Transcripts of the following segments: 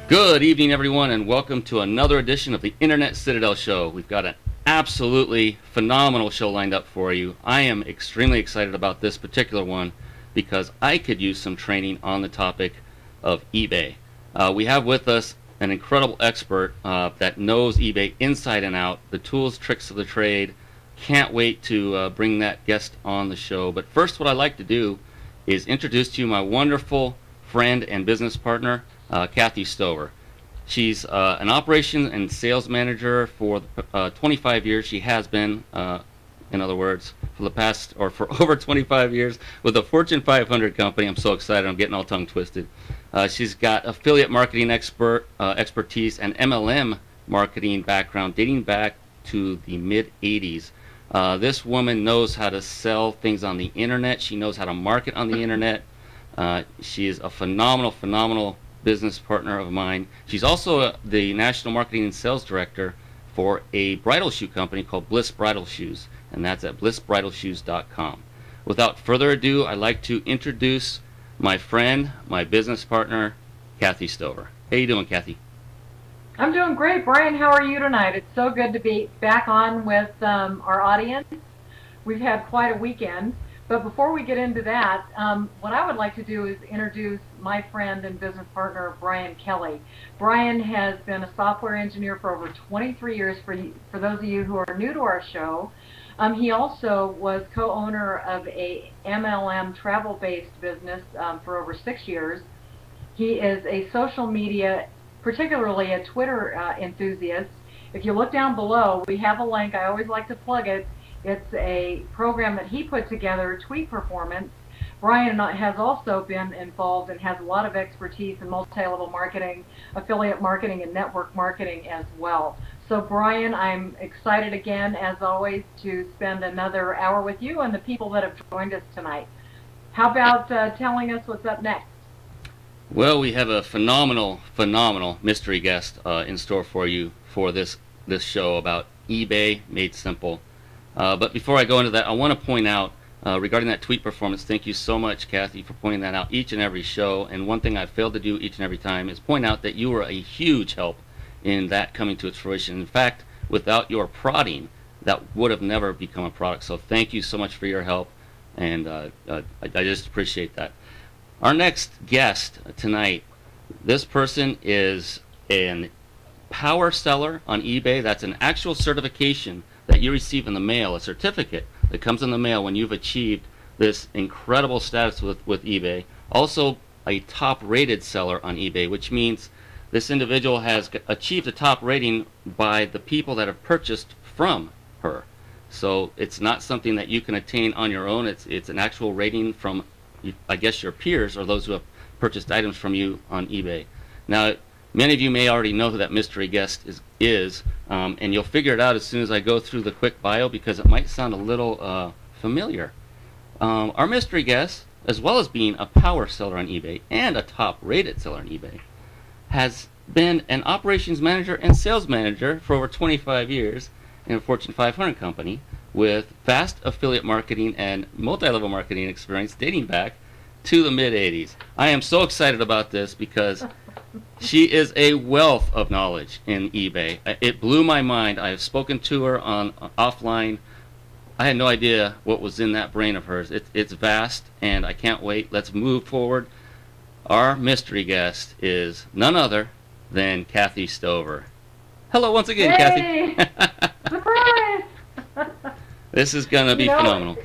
Good evening, everyone, and welcome to another edition of the Internet Citadel Show. We've got an absolutely phenomenal show lined up for you. I am extremely excited about this particular one because I could use some training on the topic of eBay. We have with us an incredible expert that knows eBay inside and out, the tools, tricks of the trade. Can't wait to bring that guest on the show. But first, what I'd like to do is introduce to you my wonderful friend and business partner, Kathy Stover. She's an operations and sales manager for 25 years. She has been, in other words, for the past, or for over 25 years with a Fortune 500 company. I'm so excited. I'm getting all tongue twisted. She's got affiliate marketing expertise and MLM marketing background dating back to the mid-'80s. This woman knows how to sell things on the internet. She knows how to market on the internet. She is a phenomenal business partner of mine. She's also the National Marketing and Sales Director for a bridal shoe company called Bliss Bridal Shoes, and that's at blissbridalshoes.com. Without further ado, I'd like to introduce my friend, my business partner, Kathy Stover. How you doing, Kathy? I'm doing great, Brian. How are you tonight? It's so good to be back on with our audience. We've had quite a weekend. But before we get into that, what I would like to do is introduce my friend and business partner, Brian Kelly. Brian has been a software engineer for over 23 years, for those of you who are new to our show. He also was co-owner of a MLM travel-based business for over 6 years. He is a social media, particularly a Twitter enthusiast. If you look down below, we have a link. I always like to plug it. It's a program that he put together, Tweet Performance. Brian has also been involved and has a lot of expertise in multi-level marketing, affiliate marketing, and network marketing as well. So Brian, I'm excited again, as always, to spend another hour with you and the people that have joined us tonight. How about telling us what's up next? Well, we have a phenomenal mystery guest in store for you for this show about eBay made simple. But before I go into that, I want to point out regarding that tweet performance, thank you so much, Kathy, for pointing that out each and every show. And one thing I failed to do each and every time is point out that you were a huge help in that coming to its fruition. In fact, without your prodding, that would have never become a product. So thank you so much for your help, and I just appreciate that. Our next guest tonight, this person is a power seller on eBay. That's an actual certification that you receive in the mail, a certificate that comes in the mail when you've achieved this incredible status with eBay. Also a top rated seller on eBay, which means this individual has achieved a top rating by the people that have purchased from her. So it's not something that you can attain on your own. It's an actual rating from, I guess, your peers or those who have purchased items from you on eBay. Now, many of you may already know who that mystery guest is, and you'll figure it out as soon as I go through the quick bio because it might sound a little familiar. Our mystery guest, as well as being a power seller on eBay and a top-rated seller on eBay, has been an operations manager and sales manager for over 25 years in a Fortune 500 company with vast affiliate marketing and multi-level marketing experience dating back to the mid-'80s. I am so excited about this because she is a wealth of knowledge in eBay. It blew my mind. I have spoken to her on offline. I had no idea what was in that brain of hers. It's vast, and I can't wait. Let's move forward. Our mystery guest is none other than Kathy Stover. Hello once again, Hey! Kathy. Surprise! This is going to be phenomenal.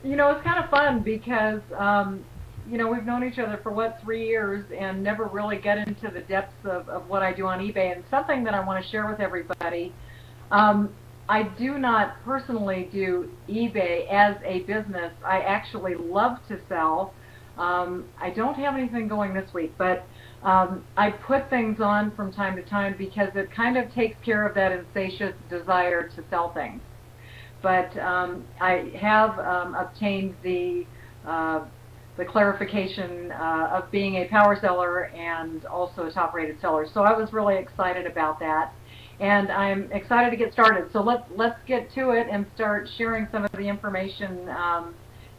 You know, it's kind of fun because we've known each other for, 3 years and never really get into the depths of what I do on eBay. And something that I want to share with everybody, I do not personally do eBay as a business. I actually love to sell. I don't have anything going this week, but I put things on from time to time because it kind of takes care of that insatiate desire to sell things. But I have obtained the clarification of being a power seller and also a top-rated seller. So I was really excited about that, and I'm excited to get started. So let's get to it and start sharing some of the information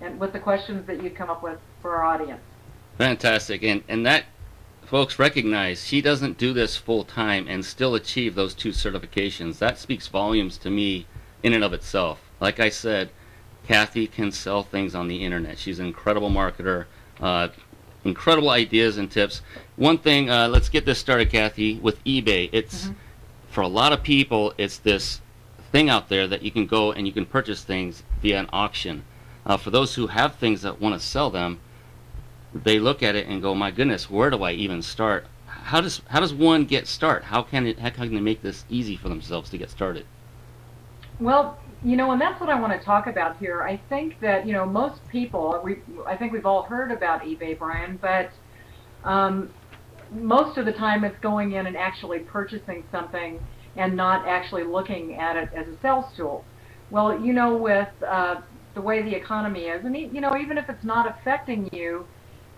and with the questions that you've come up with for our audience. Fantastic, and that folks recognize she doesn't do this full time and still achieve those 2 certifications. That speaks volumes to me in and of itself. Like I said, Kathy can sell things on the internet. She's an incredible marketer, incredible ideas and tips. One thing, let's get this started, Kathy, with eBay. It's for a lot of people, it's this thing out there that you can go and you can purchase things via an auction. For those who have things that want to sell them, they look at it and go, my goodness, where do I even start? How does one get started? How can they make this easy for themselves to get started? Well, and that's what I want to talk about here. I think that, most people, I think we've all heard about eBay, Brian, but most of the time it's going in and actually purchasing something and not actually looking at it as a sales tool. Well, with the way the economy is, and even if it's not affecting you,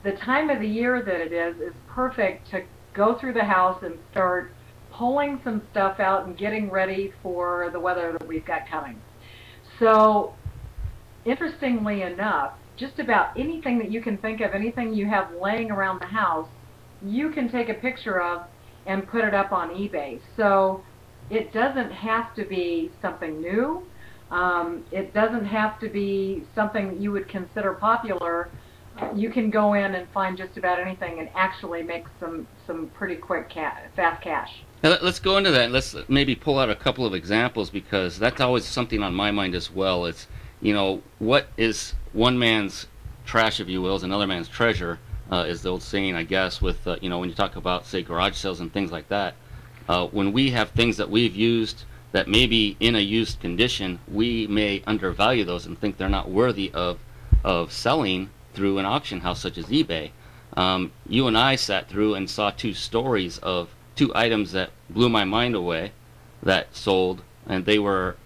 the time of the year that it is perfect to go through the house and start pulling some stuff out and getting ready for the weather that we've got coming. So, interestingly enough, just about anything that you can think of, anything you have laying around the house, you can take a picture of and put it up on eBay. So, it doesn't have to be something new. It doesn't have to be something you would consider popular. You can go in and find just about anything and actually make some pretty quick fast cash. Now, let's go into that. Let's maybe pull out a couple of examples, because that's always something on my mind as well. It's, what is one man's trash, if you will, is another man's treasure, is the old saying, I guess, with, when you talk about, say, garage sales and things like that. When we have things that we've used that may be in a used condition, we may undervalue those and think they're not worthy of selling through an auction house such as eBay. You and I sat through and saw 2 stories of 2 items that blew my mind away that sold, and they were,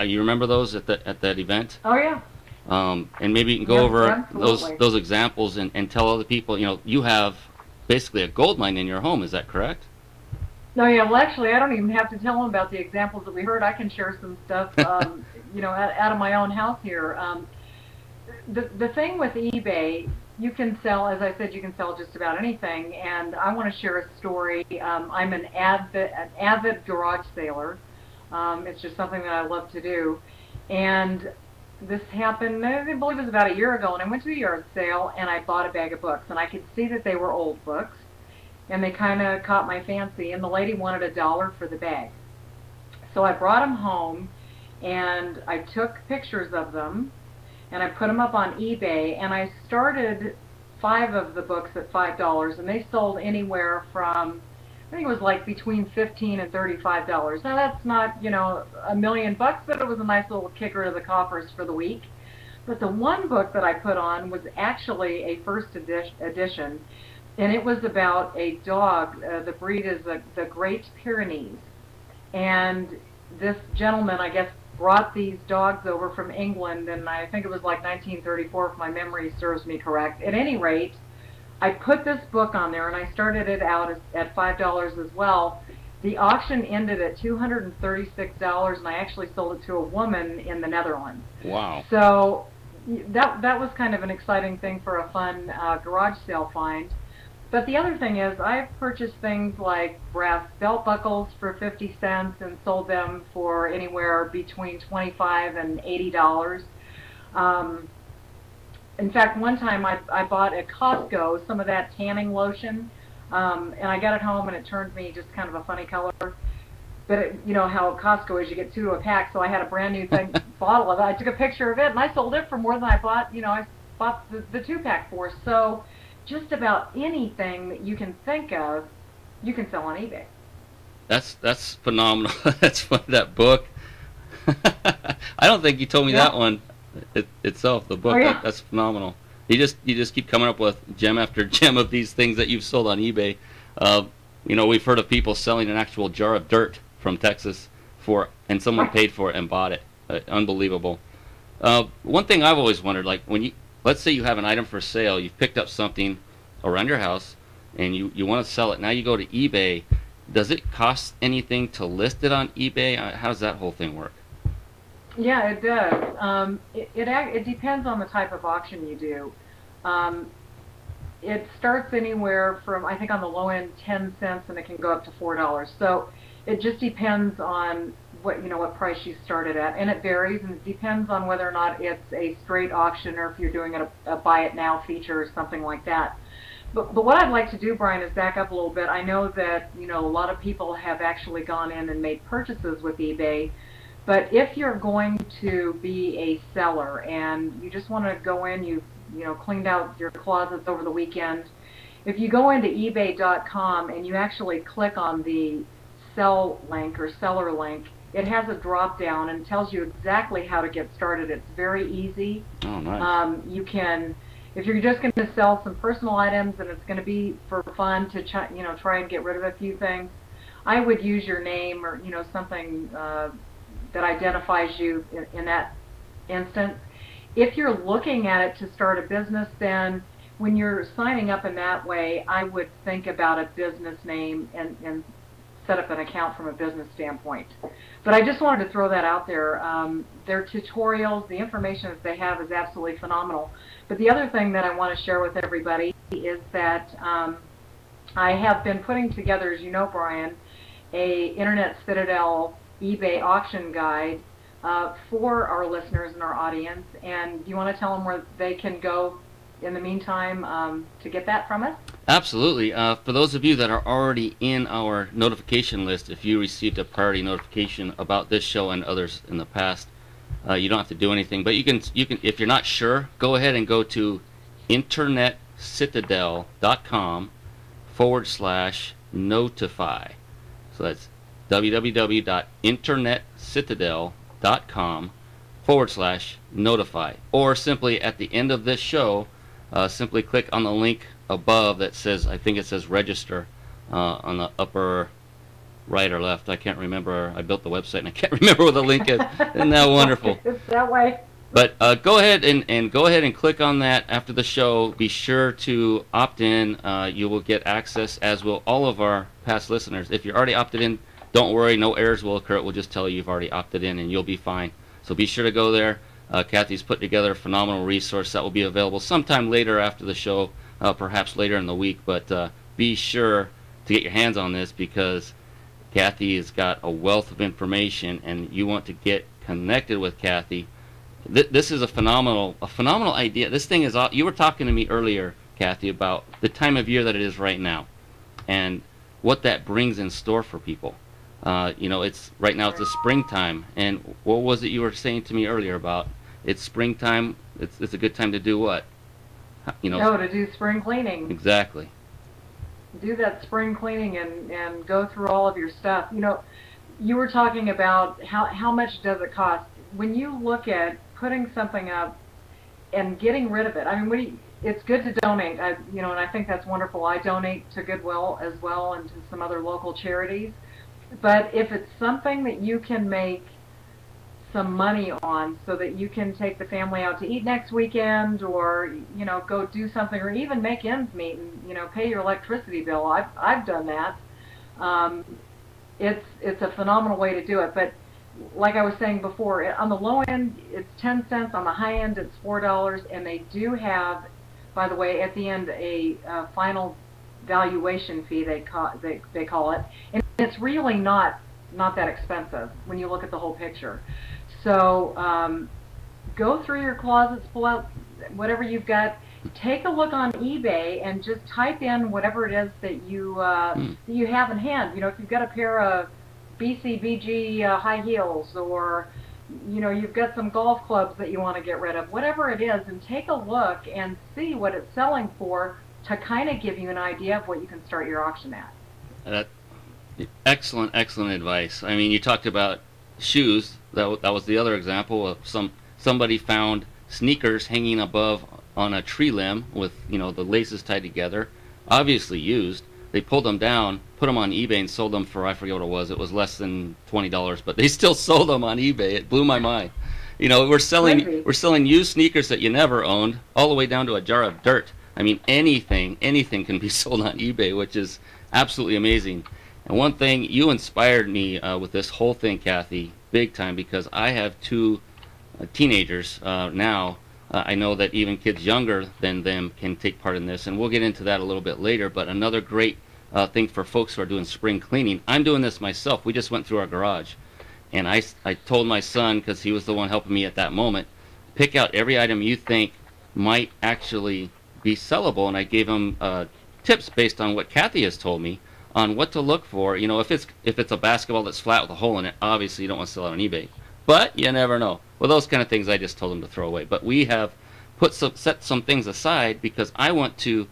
you remember those at that event? Oh yeah. And maybe you can go over those examples and tell other people, you have basically a gold mine in your home. Is that correct? No, yeah. Well, actually, I don't even have to tell them about the examples that we heard. I can share some stuff, out of my own house here. The thing with eBay, you can sell, as I said, you can sell just about anything, and I want to share a story. I'm an avid garage sailor. It's just something that I love to do, and this happened, I believe it was about a year ago, and I went to a yard sale, and I bought a bag of books, and I could see that they were old books, and they kind of caught my fancy, and the lady wanted $1 for the bag. So I brought them home, and I took pictures of them, and I put them up on eBay, and I started 5 of the books at $5, and they sold anywhere from, I think it was like between $15 and $35. Now that's not, $1 million bucks, but it was a nice little kicker to the coffers for the week. But the one book that I put on was actually a first edition, and it was about a dog. The breed is the Great Pyrenees, and this gentleman, I guess, brought these dogs over from England, and I think it was like 1934 if my memory serves me correct. At any rate, I put this book on there, and I started it out at $5 as well. The auction ended at $236, and I actually sold it to a woman in the Netherlands. Wow. So that was kind of an exciting thing for a fun garage sale find. But the other thing is, I've purchased things like brass belt buckles for 50 cents and sold them for anywhere between $25 and $80. In fact, one time I bought at Costco some of that tanning lotion, and I got it home and it turned me just kind of a funny color. But you know how Costco is, you get 2 to a pack, so I had a brand new bottle of it. I took a picture of it, and I sold it for more than I bought, I bought the 2-pack for. So just about anything that you can think of, you can sell on eBay. That's phenomenal. That's fun, that book. I don't think you told me that one itself. The book. Oh, yeah. That's phenomenal. You just keep coming up with gem after gem of these things that you've sold on eBay. We've heard of people selling an actual jar of dirt from Texas and someone paid for it and bought it. Unbelievable. One thing I've always wondered, like let's say you have an item for sale, you've picked up something around your house, and you want to sell it. Now you go to eBay. Does it cost anything to list it on eBay? How does that whole thing work? Yeah, it does. It depends on the type of auction you do. it starts anywhere from, I think on the low end, 10 cents, and it can go up to $4. So it just depends on what price you started at, and it varies, and it depends on whether or not it's a straight auction or if you're doing a buy it now feature or something like that. But what I'd like to do, Brian, is back up a little bit. I know that a lot of people have actually gone in and made purchases with eBay, but if you're going to be a seller and you just want to go in, you cleaned out your closets over the weekend, if you go into eBay.com and you actually click on the sell link or seller link, it has a drop down and tells you exactly how to get started. It's very easy. Oh, nice. You can, if you're just going to sell some personal items and it's going to be for fun to try and get rid of a few things, I would use your name or something that identifies you in that instance. If you're looking at it to start a business, then when you're signing up in that way, I would think about a business name and set up an account from a business standpoint. But I just wanted to throw that out there. Their tutorials, the information that they have is absolutely phenomenal. But the other thing that I want to share with everybody is that I have been putting together, as you know, Brian, a Internet Citadel eBay auction guide for our listeners and our audience. And do you want to tell them where they can go in the meantime to get that from us? Absolutely. For those of you that are already in our notification list, if you received a priority notification about this show and others in the past, you don't have to do anything. But you can, if you're not sure, go ahead and go to internetcitadel.com/notify. So that's www.internetcitadel.com/notify. Or simply at the end of this show, simply click on the link above that says, I think it says register, on the upper right or left. I can't remember. I built the website and I can't remember where the link is. Isn't that wonderful? It's that way. But go ahead and click on that after the show. Be sure to opt in. You will get access, as will all of our past listeners. If you're already opted in, don't worry, no errors will occur. It will just tell you you've already opted in and you'll be fine. So be sure to go there. Kathy's put together a phenomenal resource that will be available sometime later after the show, perhaps later in the week. But be sure to get your hands on this, because Kathy has got a wealth of information, and you want to get connected with Kathy. This is a phenomenal idea. This thing is. You were talking to me earlier, Kathy, about the time of year that it is right now, and what that brings in store for people. It's right now. It's the springtime, and what was it you were saying to me earlier about? It's springtime. It's a good time to do what? To do spring cleaning. Exactly. Do that spring cleaning and go through all of your stuff. You were talking about how much does it cost. When you look at putting something up and getting rid of it, I mean, it's good to donate. And I think that's wonderful. I donate to Goodwill as well and to some other local charities. But if it's something that you can make some money on, so that you can take the family out to eat next weekend, or go do something, or even make ends meet and pay your electricity bill. I've done that. It's a phenomenal way to do it. But like I was saying before, on the low end it's 10 cents, on the high end it's $4, and they do have, by the way, at the end a final valuation fee, they call it, and it's really not that expensive when you look at the whole picture. So go through your closets, pull out whatever you've got, take a look on eBay, and just type in whatever it is that you have in hand. If you've got a pair of BCBG high heels, or you've got some golf clubs that you want to get rid of, whatever it is, and take a look and see what it's selling for, to kind of give you an idea of what you can start your auction at. Excellent advice. I mean, you talked about shoes. That was the other example of somebody found sneakers hanging above on a tree limb with the laces tied together, obviously used. They pulled them down, put them on eBay, and sold them for, I forget what it was. It was less than $20, but they still sold them on eBay. It blew my mind. We're selling used sneakers that you never owned, all the way down to a jar of dirt. I mean, anything can be sold on eBay, which is absolutely amazing. And one thing, you inspired me with this whole thing, Kathy, big time, because I have two teenagers now. I know that even kids younger than them can take part in this, and we'll get into that a little bit later. But another great thing for folks who are doing spring cleaning, I'm doing this myself. We just went through our garage, and I told my son, because he was the one helping me at that moment, pick out every item you think might actually be sellable, and I gave him tips based on what Kathy has told me on what to look for. You know, if it's a basketball that's flat with a hole in it, obviously you don't want to sell it on eBay. But you never know. Well, those kind of things I just told him to throw away. But we have set some things aside because I want to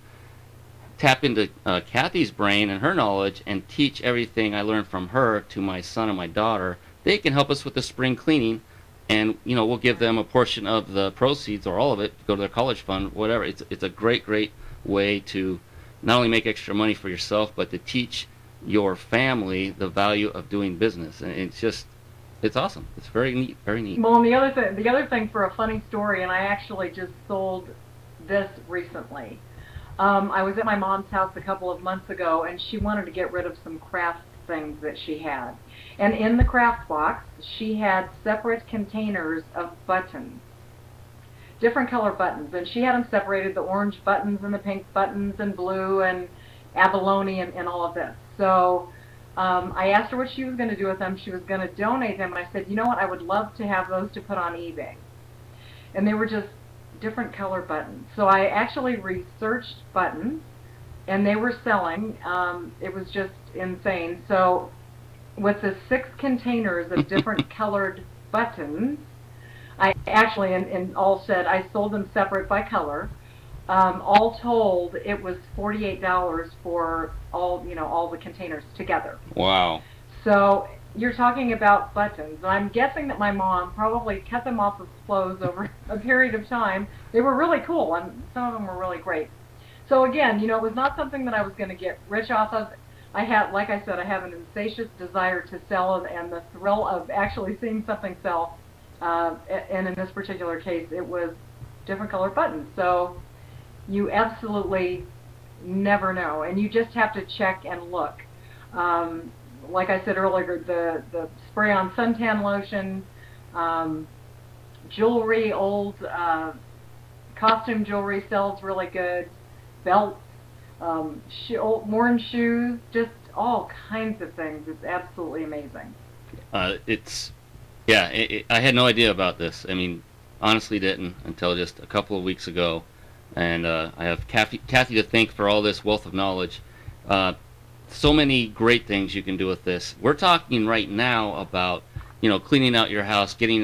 tap into Kathy's brain and her knowledge and teach everything I learned from her to my son and my daughter. They can help us with the spring cleaning, and you know, we'll give them a portion of the proceeds or all of it to go to their college fund, whatever. It's a great way to not only make extra money for yourself, but to teach your family the value of doing business. And it's awesome. It's very neat, very neat. Well, and the other thing for a funny story, and I actually just sold this recently. I was at my mom's house a couple of months ago, and she wanted to get rid of some craft things that she had. And in the craft box, she had separate containers of buttons, different color buttons, and she had them separated, the orange buttons and the pink buttons and blue and abalone and all of this. So I asked her what she was going to do with them. She was going to donate them, and I said, you know what, I would love to have those to put on eBay. And they were just different color buttons. So I actually researched buttons, and they were selling. It was just insane. So with the 6 containers of different colored buttons, I actually, in all said, I sold them separate by color. All told, it was $48 for all the containers together. Wow. So you're talking about buttons. And I'm guessing that my mom probably cut them off of clothes over a period of time. They were really cool, and some of them were really great. So again, it was not something that I was going to get rich off of. Like I said, I have an insatious desire to sell, and the thrill of actually seeing something sell. And in this particular case, it was different colored buttons. So you absolutely never know, and you just have to check and look. Like I said earlier, the spray-on suntan lotion, jewelry, old costume jewelry sells really good, belts, worn shoes, just all kinds of things. It's absolutely amazing. I had no idea about this. I mean, honestly didn't until just a couple of weeks ago. And I have Kathy to thank for all this wealth of knowledge. So many great things you can do with this. We're talking right now about, cleaning out your house, getting,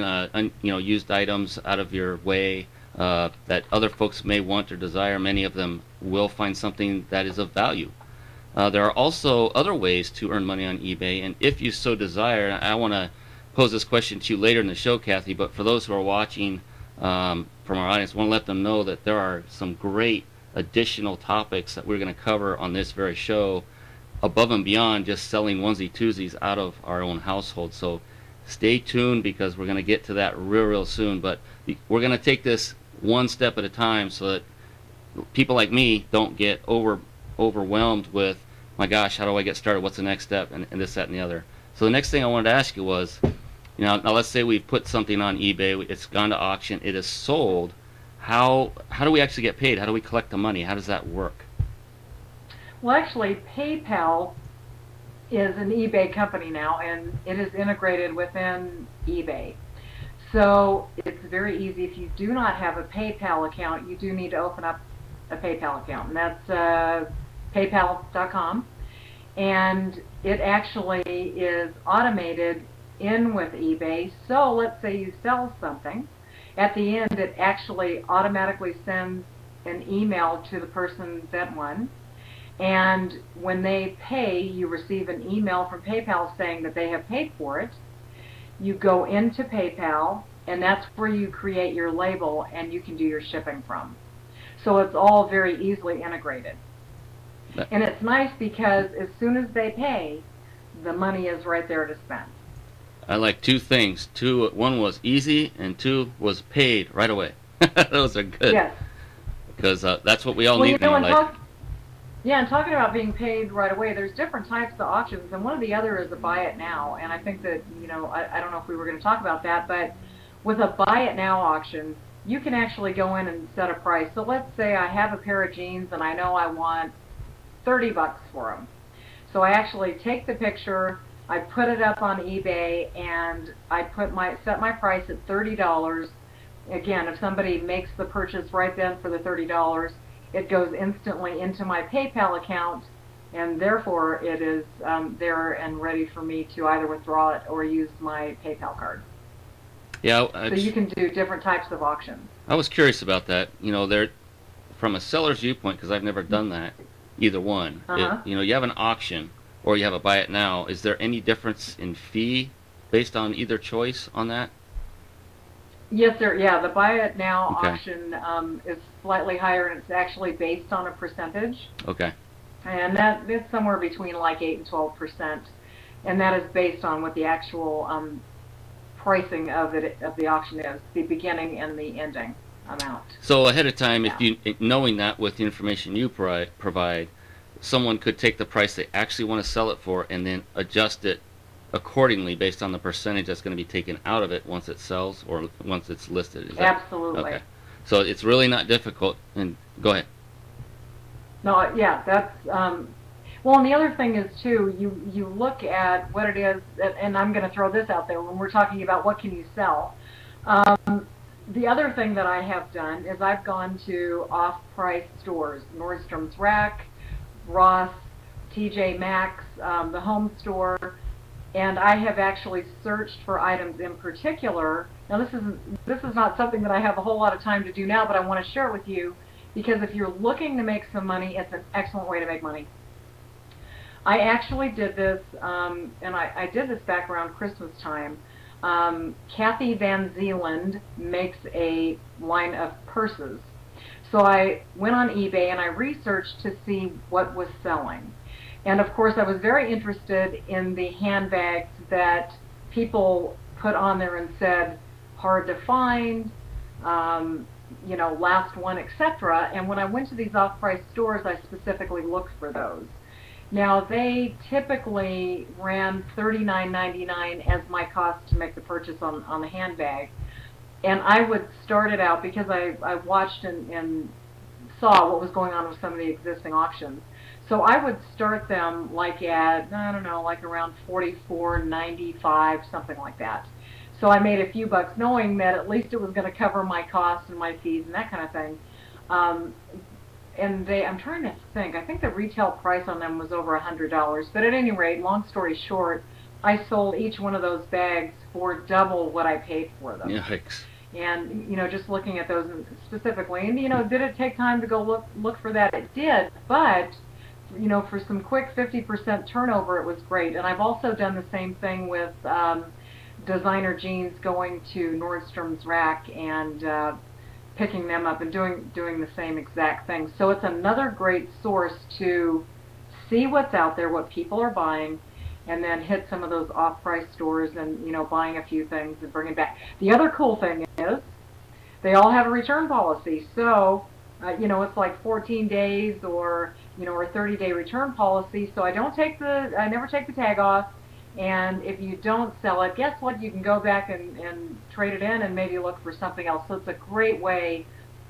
used items out of your way that other folks may want or desire. Many of them will find something that is of value. There are also other ways to earn money on eBay, and if you so desire, I want to pose this question to you later in the show, Kathy, but for those who are watching from our audience, I want to let them know that there are some great additional topics that we're going to cover on this very show above and beyond just selling onesie-twosies out of our own household. So stay tuned, because we're going to get to that real soon. But we're going to take this one step at a time so that people like me don't get overwhelmed with, my gosh, how do I get started? What's the next step? And this, that, and the other. So the next thing I wanted to ask you was, now let's say we've put something on eBay, it's gone to auction, it is sold. How do we actually get paid? How do we collect the money? How does that work? Well, actually, PayPal is an eBay company now, and it is integrated within eBay. So it's very easy. If you do not have a PayPal account, you do need to open up a PayPal account, and that's paypal.com. And it actually is automated in with eBay. So let's say you sell something. At the end, it actually automatically sends an email to the person that won. And when they pay, you receive an email from PayPal saying that they have paid for it. You go into PayPal, and that's where you create your label and you can do your shipping from. So it's all very easily integrated. And it's nice because as soon as they pay, the money is right there to spend. I like 2 things. 1 was easy, and 2 was paid right away. Those are good. Yes. Because that's what we all need in our life. And talking about being paid right away, there's different types of auctions, and one of the other is a buy it now. And I think that, I don't know if we were going to talk about that, but with a buy it now auction, you can actually go in and set a price. So let's say I have a pair of jeans and I know I want 30 bucks for them. So I actually take the picture, I put it up on eBay, and I set my price at $30. Again, if somebody makes the purchase right then for the $30, it goes instantly into my PayPal account, and therefore it is there and ready for me to either withdraw it or use my PayPal card. Yeah. So you can do different types of auctions. I was curious about that. You know, there, from a seller's viewpoint, because I've never done that, either one. You know, you have an auction or you have a buy it now. Is there any difference in fee based on either choice on that? Yes, sir. Yeah, the buy it now auction is slightly higher, and it's actually based on a percentage. Okay. And that is somewhere between like 8 and 12%, and that is based on what the actual pricing of the auction is, the beginning and the ending amount. So ahead of time, if you knowing that with the information you provide, someone could take the price they actually want to sell it for and then adjust it accordingly based on the percentage that's going to be taken out of it once it sells or once it's listed. Is that, absolutely. Okay. So it's really not difficult. And go ahead. No, yeah, that's well, and the other thing is too, you look at what it is, and I'm going to throw this out there when we're talking about what can you sell. The other thing that I have done is I've gone to off-price stores, Nordstrom's Rack, Ross, TJ Maxx, the Home Store, and I have actually searched for items in particular. Now this is not something that I have a whole lot of time to do now, but I want to share it with you because if you're looking to make some money, it's an excellent way to make money. I actually did this, and I did this back around Christmas time. Kathy Van Zeeland makes a line of purses. So I went on eBay and I researched to see what was selling. And of course I was very interested in the handbags that people put on there and said, hard to find, you know, last one, etc. And when I went to these off-price stores, I specifically looked for those. Now, they typically ran $39.99 as my cost to make the purchase on the handbag. And I would start it out because I watched and saw what was going on with some of the existing auctions. So I would start them like at, I don't know, like around $44.95, something like that. So I made a few bucks knowing that at least it was going to cover my costs and my fees and that kind of thing. And I'm trying to think, I think the retail price on them was over $100. But at any rate, long story short, I sold each one of those bags for double what I paid for them. Yikes. And, you know, just looking at those specifically, and, you know, did it take time to go look for that? It did, but, you know, for some quick 50% turnover, it was great. And I've also done the same thing with designer jeans, going to Nordstrom's Rack and picking them up and doing the same exact thing. So it's another great source to see what's out there, what people are buying, and then hit some of those off-price stores and, you know, buying a few things and bringing back. The other cool thing is they all have a return policy. So, you know, it's like 14 days or, you know, or 30-day return policy. So I never take the tag off. And if you don't sell it, guess what? You can go back and trade it in and maybe look for something else. So it's a great way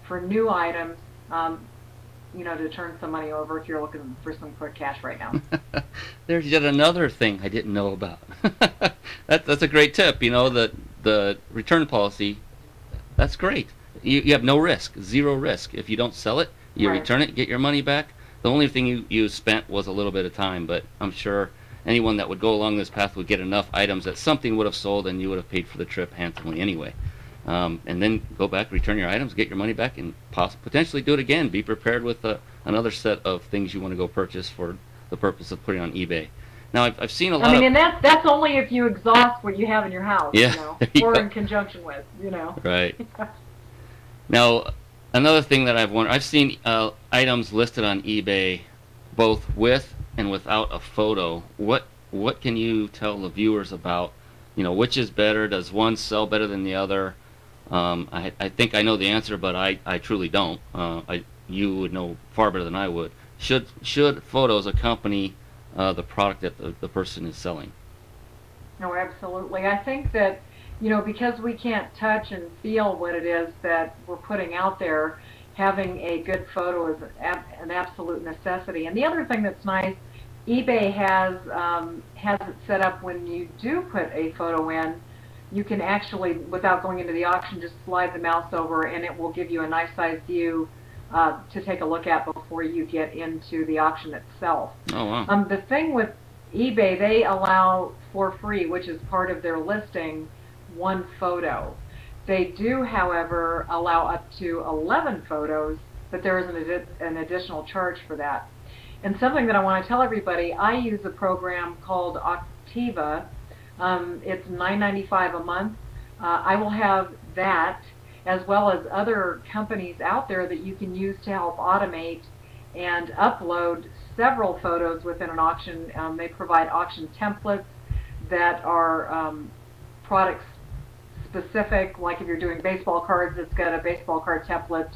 for new items, you know, to turn some money over if you're looking for some quick cash right now. There's yet another thing I didn't know about. That's a great tip. You know, the return policy, that's great. You have no risk, zero risk. If you don't sell it, you return it, get your money back. The only thing you spent was a little bit of time, but I'm sure anyone that would go along this path would get enough items that something would have sold and you would have paid for the trip handsomely anyway. And then go back, return your items, get your money back, and potentially do it again. Be prepared with another set of things you want to go purchase for the purpose of putting on eBay. Now, I've seen a lot I mean, and that's only if you exhaust what you have in your house, yeah, you know, or in conjunction with, you know. Right. Now, another thing that I've seen items listed on eBay both with and without a photo. What can you tell the viewers about, you know, which is better? Does one sell better than the other? I think I know the answer, but I truly don't. You would know far better than I would. Should photos accompany the product that the person is selling? No, absolutely. I think that you know, because we can't touch and feel what it is that we're putting out there, having a good photo is an absolute necessity. And the other thing that's nice, eBay has it set up when you do put a photo in, you can actually, without going into the auction, just slide the mouse over and it will give you a nice size view to take a look at before you get into the auction itself. Oh, wow. The thing with eBay, they allow for free, which is part of their listing, one photo. They do, however, allow up to 11 photos, but there is an additional charge for that. And something that I want to tell everybody, I use a program called Octiva. It's $9.95 a month. I will have that, as well as other companies out there that you can use to help automate and upload several photos within an auction. They provide auction templates that are product specific, like if you're doing baseball cards, it's got a baseball card template.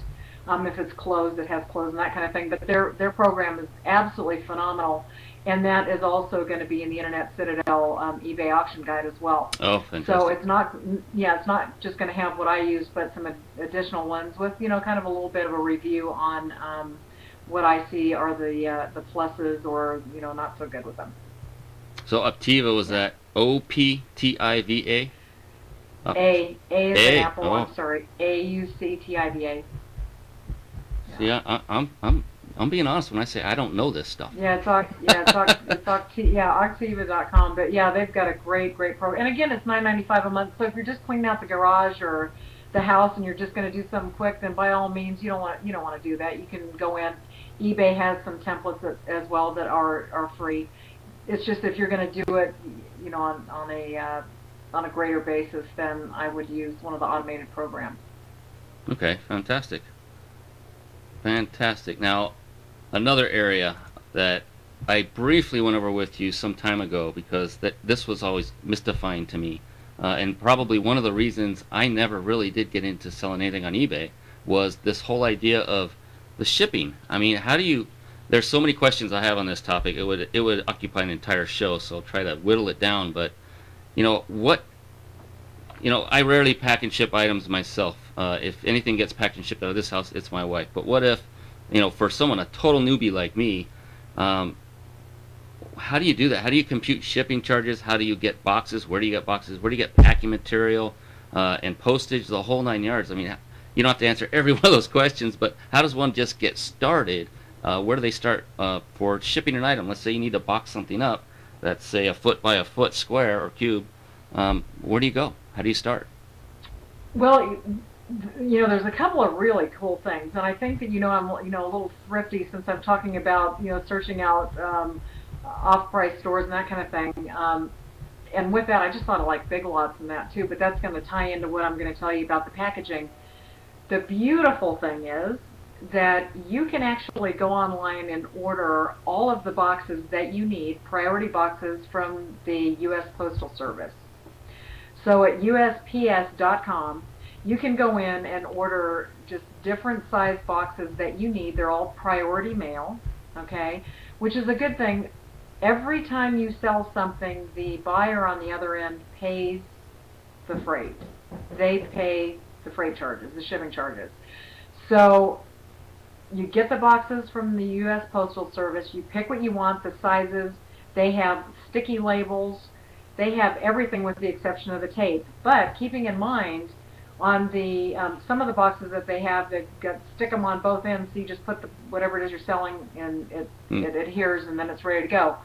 If it's closed, it has closed and that kind of thing. But their program is absolutely phenomenal, and that is also going to be in the Internet Citadel eBay auction guide as well. Oh, fantastic. So it's not just going to have what I use, but some additional ones with, you know, kind of a little bit of a review on what I see are the pluses or, you know, not so good with them. So Optiva, was that OPTIVA? A is an apple. Oh. I'm sorry. AUCTIVA. See, I'm being honest when I say I don't know this stuff. Yeah, it's Octiva.com. But yeah, they've got a great program. And again, it's $9.95 a month. So if you're just cleaning out the garage or the house and you're just going to do something quick, then by all means, you don't want to do that. You can go in. eBay has some templates as well that are free. It's just if you're going to do it, you know, on a greater basis, then I would use one of the automated programs. Okay, fantastic. Fantastic. Now, another area that I briefly went over with you some time ago, because this was always mystifying to me, and probably one of the reasons I never really did get into selling anything on eBay was this whole idea of the shipping. I mean, how do you... There's so many questions I have on this topic. It would occupy an entire show, so I'll try to whittle it down. But you know what? You know, I rarely pack and ship items myself. If anything gets packed and shipped out of this house, it's my wife. But what if, you know, for someone, a total newbie like me, how do you do that? How do you compute shipping charges? How do you get boxes? Where do you get boxes? Where do you get packing material and postage? The whole 9 yards. I mean, you don't have to answer every one of those questions, but how does one just get started? Where do they start for shipping an item? Let's say you need to box something up that's, say, a foot by a foot square or cube. Where do you go? How do you start? Well, you know, there's a couple of really cool things, and I think that, you know, I'm, you know, a little thrifty since I'm talking about, you know, searching out off-price stores and that kind of thing. And with that, I just thought of like Big Lots and that too, but that's going to tie into what I'm going to tell you about the packaging. The beautiful thing is that you can actually go online and order all of the boxes that you need, priority boxes, from the U.S. Postal Service. So at USPS.com, you can go in and order just different size boxes that you need. They're all priority mail, okay, which is a good thing. Every time you sell something, the buyer on the other end pays the freight. They pay the freight charges, the shipping charges. So you get the boxes from the U.S. Postal Service. You pick what you want, the sizes. They have sticky labels. They have everything with the exception of the tape. But keeping in mind, on the some of the boxes that they have, they've got stick them on both ends. So you just put whatever it is you're selling, and it adheres, and then it's ready to go.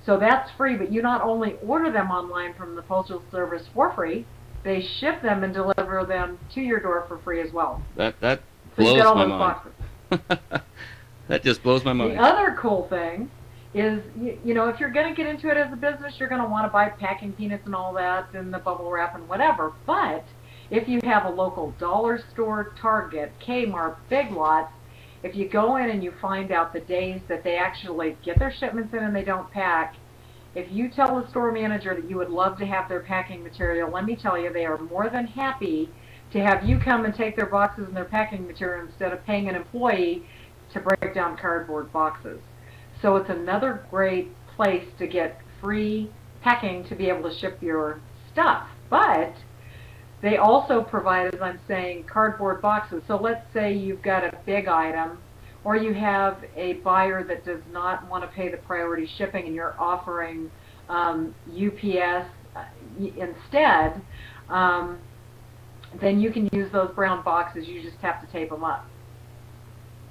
So that's free. But you not only order them online from the Postal Service for free, they ship them and deliver them to your door for free as well. That so blows you get all my those mind. boxes. That just blows my mind. The other cool thing is, you know, if you're going to get into it as a business, you're going to want to buy packing peanuts and all that, and the bubble wrap and whatever. But if you have a local dollar store, Target, Kmart, Big Lots, if you go in and you find out the days that they actually get their shipments in and they don't pack, if you tell the store manager that you would love to have their packing material, let me tell you, they are more than happy to have you come and take their boxes and their packing material instead of paying an employee to break down cardboard boxes. So it's another great place to get free packing to be able to ship your stuff. But They also provide, as I'm saying, cardboard boxes. So let's say you've got a big item, or you have a buyer that does not want to pay the priority shipping and you're offering UPS instead, then you can use those brown boxes. You just have to tape them up.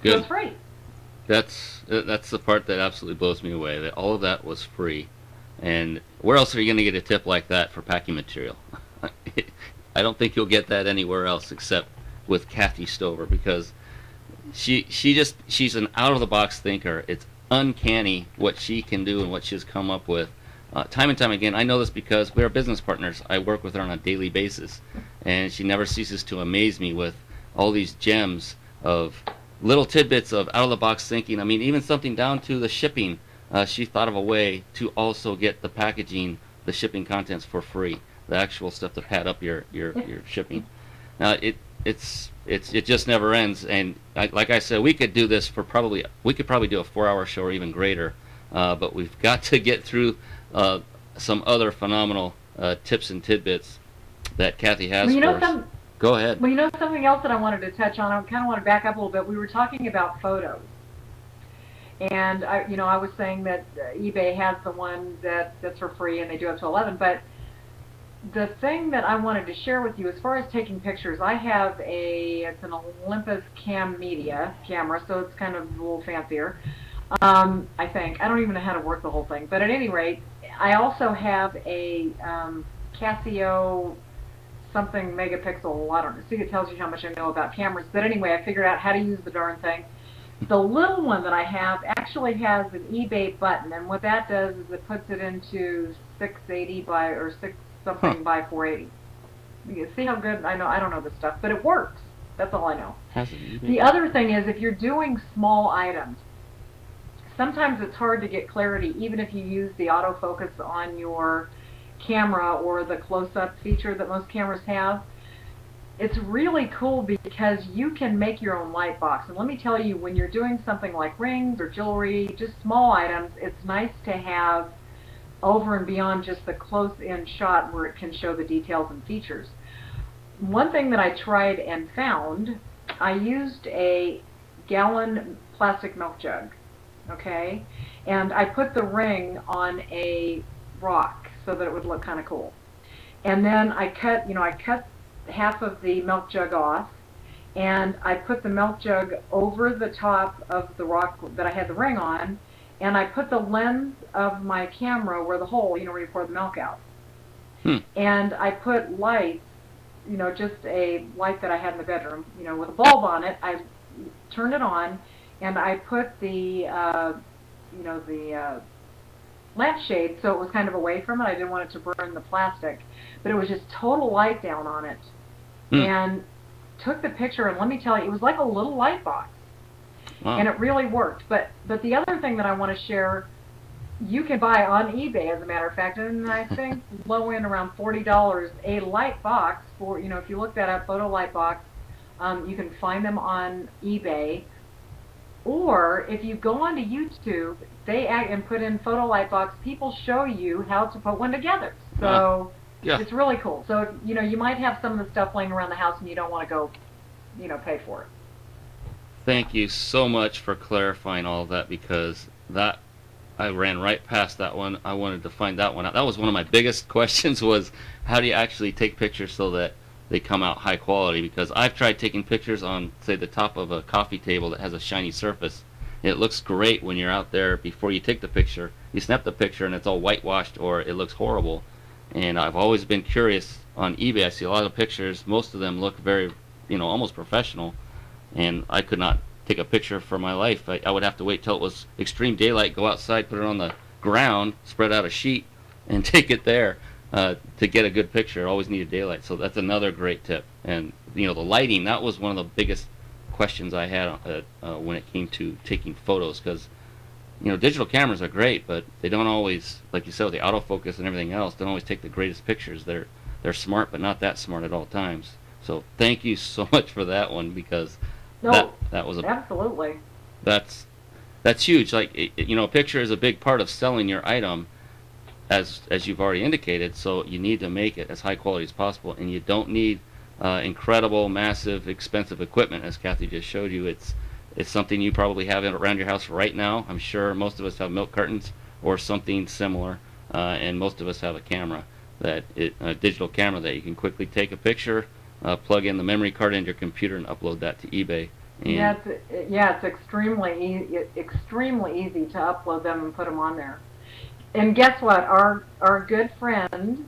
Good. So it's free. That's the part that absolutely blows me away. That all of that was free, and where else are you going to get a tip like that for packing material? I don't think you'll get that anywhere else except with Kathy Stover, because she's an out of the box thinker. It's uncanny what she can do and what she's come up with. Time and time again, I know this because we are business partners. I work with her on a daily basis, and she never ceases to amaze me with all these gems of little tidbits of out-of-the-box thinking. I mean, even something down to the shipping. She thought of a way to also get the packaging, the shipping contents for free, the actual stuff that had up your shipping. Now it just never ends, and like I said, we could do this for we could probably do a 4-hour show or even greater, but we've got to get through some other phenomenal tips and tidbits that Kathy has for us. Go ahead. Well, you know something else that I wanted to touch on. I kind of want to back up a little bit. We were talking about photos, and I was saying that eBay has the one that's for free, and they do up to 11. But the thing that I wanted to share with you, as far as taking pictures, I have it's an Olympus Cam Media camera, so it's kind of a little fancier. I think I don't even know how to work the whole thing, but at any rate, I also have a Casio something megapixel, I don't know. See, it tells you how much I know about cameras. But anyway, I figured out how to use the darn thing. The little one that I have actually has an eBay button, and what that does is it puts it into 680 by or 6 something by 480. You see how good I know? I don't know this stuff, but it works. That's all I know. The other thing is, if you're doing small items, sometimes it's hard to get clarity, even if you use the autofocus on your camera or the close-up feature that most cameras have. It's really cool because you can make your own light box. And let me tell you, when you're doing something like rings or jewelry, just small items, it's nice to have over and beyond just the close-in shot where it can show the details and features. One thing that I tried and found, I used a gallon plastic milk jug, okay? And I put the ring on a rock so that it would look kind of cool. And then I cut half of the milk jug off, and I put the milk jug over the top of the rock that I had the ring on, and I put the lens of my camera where the hole, where you pour the milk out. And I put lights, just a light that I had in the bedroom, with a bulb on it. I turned it on, and I put the, lampshade, so it was kind of away from it. I didn't want it to burn the plastic, but it was just total light down on it. And took the picture, and let me tell you, it was like a little light box. Wow. And it really worked. But the other thing that I want to share, you can buy on eBay, as a matter of fact, and I think low end around $40, a light box for, if you look that up, photo light box, you can find them on eBay. Or if you go onto YouTube, and put in photo light box, people show you how to put one together. So it's really cool. So you might have some of the stuff laying around the house and you don't want to go, pay for it. Thank you so much for clarifying all of that, because I ran right past that one. I wanted to find that one out. That was one of my biggest questions, was how do you actually take pictures so that they come out high quality? Because I've tried taking pictures on, say, the top of a coffee table that has a shiny surface. It looks great when you're out there before you take the picture. You snap the picture and it's all whitewashed, or it looks horrible. And I've always been curious on eBay. I see a lot of pictures. Most of them look very, almost professional. And I could not take a picture for my life. I would have to wait till it was extreme daylight, go outside, put it on the ground, spread out a sheet, and take it there to get a good picture. I always needed daylight. So that's another great tip. And, the lighting, that was one of the biggest questions I had when it came to taking photos, because digital cameras are great, but they don't always, like you said, with the autofocus and everything else, don't always take the greatest pictures. They're smart, but not that smart at all times. So thank you so much for that one, because that was absolutely, that's huge. Like a picture is a big part of selling your item, as you've already indicated. So you need to make it as high quality as possible, and you don't need incredible, massive, expensive equipment, as Kathy just showed you. It's something you probably have around your house right now. I'm sure most of us have milk cartons or something similar, and most of us have a camera, a digital camera that you can quickly take a picture, plug in the memory card into your computer, and upload that to eBay. And it's extremely easy to upload them and put them on there. And guess what? Our good friend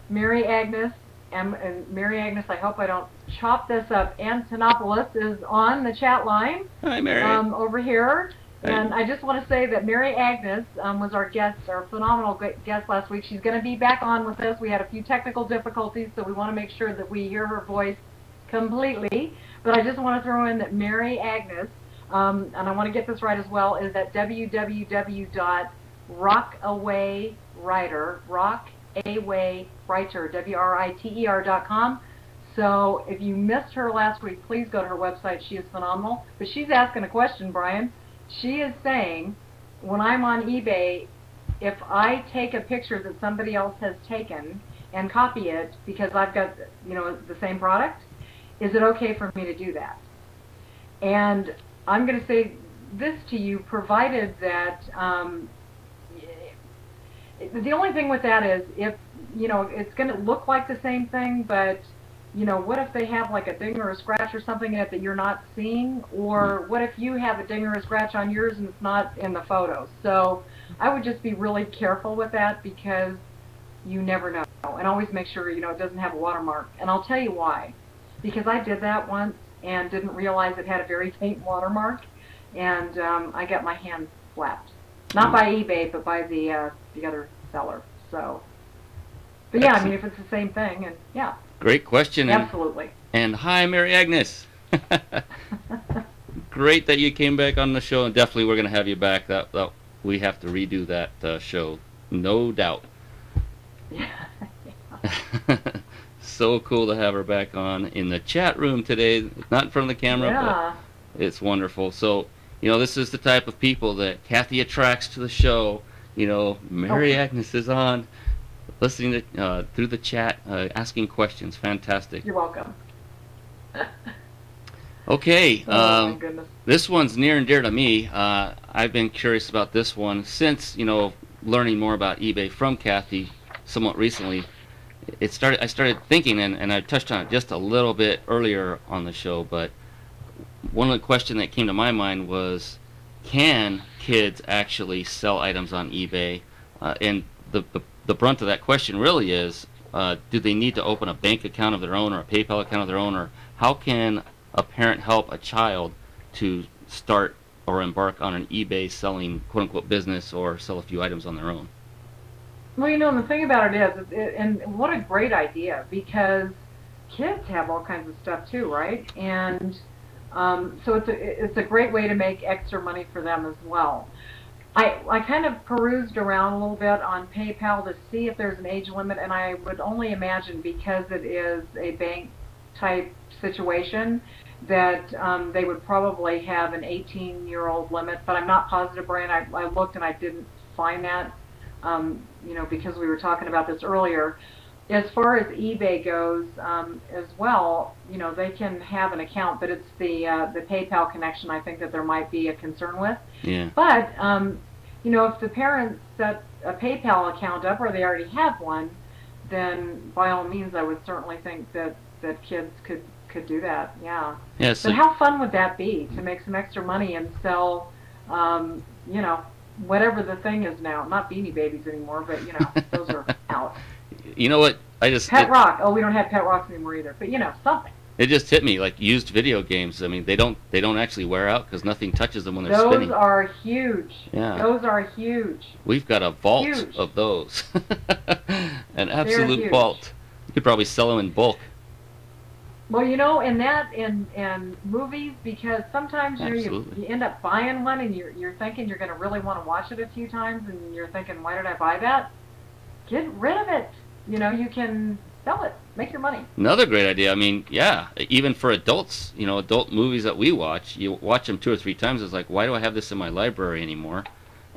Mary Agnes, and Mary Agnes, I hope I don't chop this up, Antonopoulos is on the chat line. Hi, Mary. Over here. Hi. And I just want to say that Mary Agnes was our guest, our phenomenal guest last week. She's going to be back on with us. We had a few technical difficulties, so we want to make sure that we hear her voice completely. But I just want to throw in that Mary Agnes, and I want to get this right as well, is at www.rockawayWriter.com. So if you missed her last week, please go to her website. She is phenomenal. But she's asking a question, Brian. She is saying, when I'm on eBay, if I take a picture that somebody else has taken and copy it because I've got, the same product, is it okay for me to do that? And I'm going to say this to you, provided that the only thing with that is if, it's going to look like the same thing, but, what if they have like a ding or a scratch or something in it that you're not seeing? Or what if you have a ding or a scratch on yours and it's not in the photos? So I would just be really careful with that because you never know. And always make sure, it doesn't have a watermark. And I'll tell you why. Because I did that once and didn't realize it had a very faint watermark. And I got my hand slapped. Not by eBay, but by the other seller. So, but yeah, I mean, if it's the same thing, and yeah. Great question. Absolutely. And hi, Mary Agnes. Great that you came back on the show, and definitely we're going to have you back. That we have to redo that show, no doubt. Yeah. So cool to have her back on in the chat room today, not in front of the camera, but it's wonderful. So, this is the type of people that Kathy attracts to the show. Mary Agnes is on, listening to through the chat, asking questions. Fantastic. You're welcome. Okay, my goodness. This one's near and dear to me. I've been curious about this one since, learning more about eBay from Kathy somewhat recently. I started thinking, and I touched on it just a little bit earlier on the show, but one of the questions that came to my mind was, can kids actually sell items on eBay? And the brunt of that question really is, do they need to open a bank account of their own or a PayPal account of their own, or how can a parent help a child to start or embark on an eBay selling quote-unquote business or sell a few items on their own? Well, the thing about it is, and what a great idea, because kids have all kinds of stuff too, right? And so it's a great way to make extra money for them as well. I kind of perused around a little bit on PayPal to see if there's an age limit, and I would only imagine, because it is a bank type situation, that they would probably have an 18-year-old limit, but I'm not positive, Brian. I looked and I didn't find that, because we were talking about this earlier. As far as eBay goes, as well, they can have an account, but it's the PayPal connection I think that there might be a concern with. Yeah. But if the parents set a PayPal account up, or they already have one, then by all means, I would certainly think that kids could do that. Yeah. Yeah. So but how fun would that be to make some extra money and sell, whatever the thing is now? Not Beanie Babies anymore, but those are out. You know what? Pet Rock. Oh, we don't have Pet Rocks anymore either. But something. It just hit me, like used video games. I mean, they don't actually wear out because nothing touches them when they're those spinning. Those are huge. Yeah. Those are huge. We've got a vault of those. An absolute vault. You could probably sell them in bulk. Well, in movies, because sometimes you end up buying one and you're thinking you're going to really want to watch it a few times, and you're thinking, why did I buy that? Get rid of it. You can sell it, make your money. Another great idea. I mean, yeah, even for adults, adult movies that we watch, you watch them 2 or 3 times, it's like, why do I have this in my library anymore?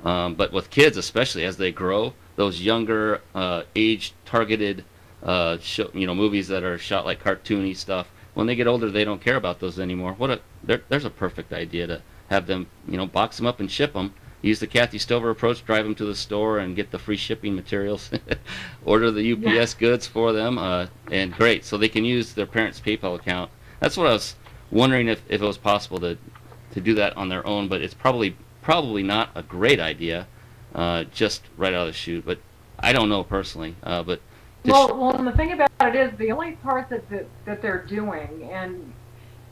But with kids, especially as they grow, those younger age-targeted movies that are shot like cartoony stuff. When they get older, they don't care about those anymore. There's a perfect idea to have them, box them up and ship them. Use the Kathy Stover approach, drive them to the store and get the free shipping materials. Order the UPS goods for them, and great. So they can use their parents' PayPal account. That's what I was wondering if it was possible to do that on their own, but it's probably not a great idea, just right out of the chute. But I don't know personally. But well, and the thing about it is the only part that they're doing